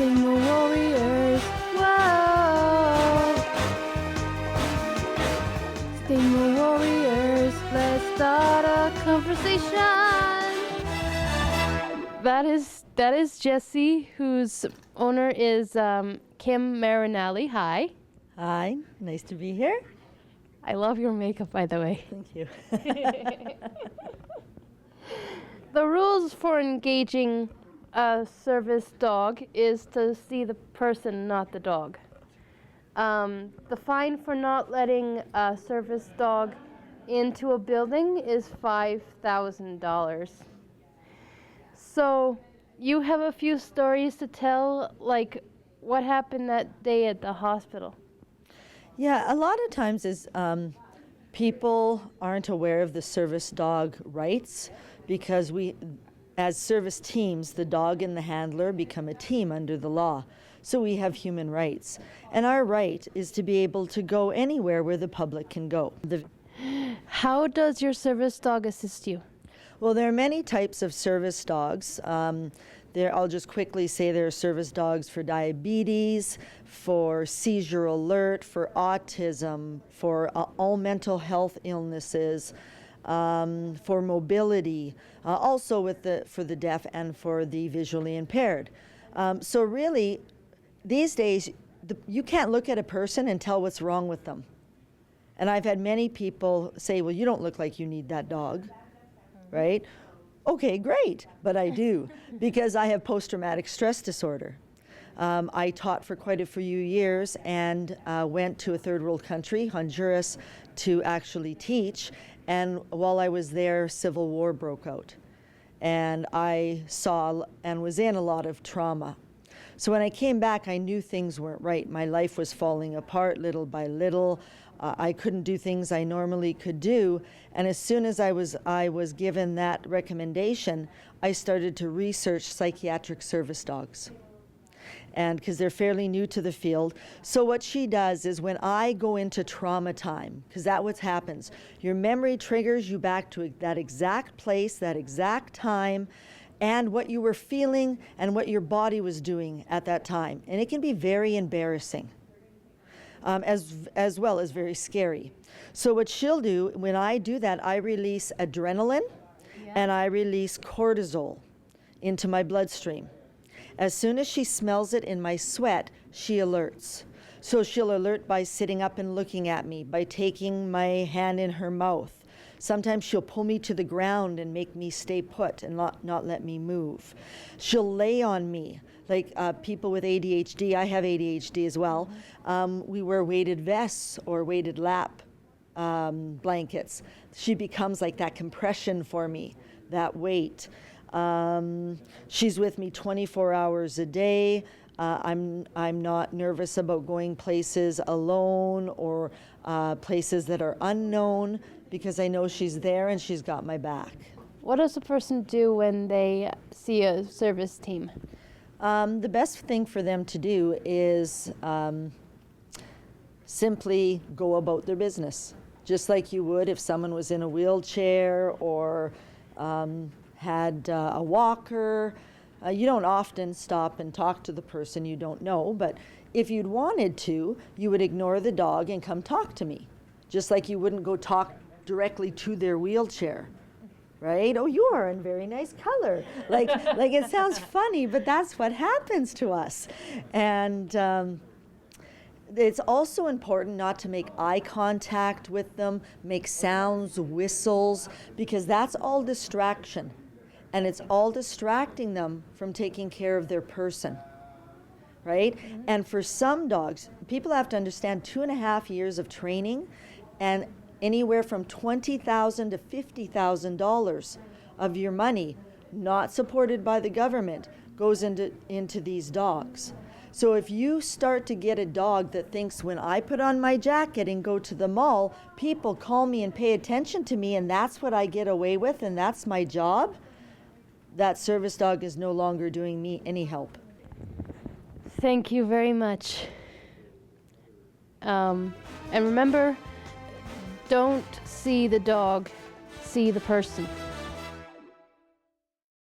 Stigma warriors, whoa. Stigma warriors, let's start a conversation. That is Jessie, whose owner is Kim Marinelli. Hi. Hi, nice to be here. I love your makeup, by the way. Thank you. The rules for engaging a service dog is to see the person, not the dog. The fine for not letting a service dog into a building is $5,000. So you have a few stories to tell, like what happened that day at the hospital. Yeah, a lot of times is people aren't aware of the service dog rights because we, as service teams, the dog and the handler become a team under the law. So we have human rights. And our right is to be able to go anywhere where the public can go. How does your service dog assist you? Well, there are many types of service dogs. I'll just quickly say there are service dogs for diabetes, for seizure alert, for autism, for all mental health illnesses, for mobility, also for the deaf and for the visually impaired. So really, these days, you can't look at a person and tell what's wrong with them. And I've had many people say, well, you don't look like you need that dog. Right? Okay, great, but I do, because I have post-traumatic stress disorder. I taught for quite a few years and went to a third world country, Honduras, to actually teach. And while I was there, civil war broke out. And I saw and was in a lot of trauma. So when I came back, I knew things weren't right. My life was falling apart little by little. I couldn't do things I normally could do. And as soon as I was given that recommendation, I started to research psychiatric service dogs. And because they're fairly new to the field. So what she does is when I go into trauma time, because that's what happens, your memory triggers you back to that exact place, that exact time, and what you were feeling and what your body was doing at that time. And it can be very embarrassing. As well as very scary. So what she'll do, when I do that, I release adrenaline and I release cortisol into my bloodstream. As soon as she smells it in my sweat, she alerts. So she'll alert by sitting up and looking at me, by taking my hand in her mouth. Sometimes she'll pull me to the ground and make me stay put and not let me move. She'll lay on me. Like people with ADHD, I have ADHD as well. We wear weighted vests or weighted lap blankets. She becomes like that compression for me, that weight. She's with me 24 hours a day. I'm not nervous about going places alone or places that are unknown because I know she's there and she's got my back. What does a person do when they see a service team? The best thing for them to do is simply go about their business, just like you would if someone was in a wheelchair or had a walker. You don't often stop and talk to the person you don't know, but if you'd wanted to, you would ignore the dog and come talk to me, just like you wouldn't go talk directly to their wheelchair. Right? Oh, you are in very nice color. Like it sounds funny, but that's what happens to us. And it's also important not to make eye contact with them, make sounds, whistles, because that's all distraction. And it's all distracting them from taking care of their person. Right? Mm-hmm. And for some dogs, people have to understand 2.5 years of training and anywhere from $20,000 to $50,000 of your money, not supported by the government, goes into these dogs. So if you start to get a dog that thinks when I put on my jacket and go to the mall, people call me and pay attention to me and that's what I get away with and that's my job, that service dog is no longer doing me any help. Thank you very much. And remember, don't see the dog, see the person.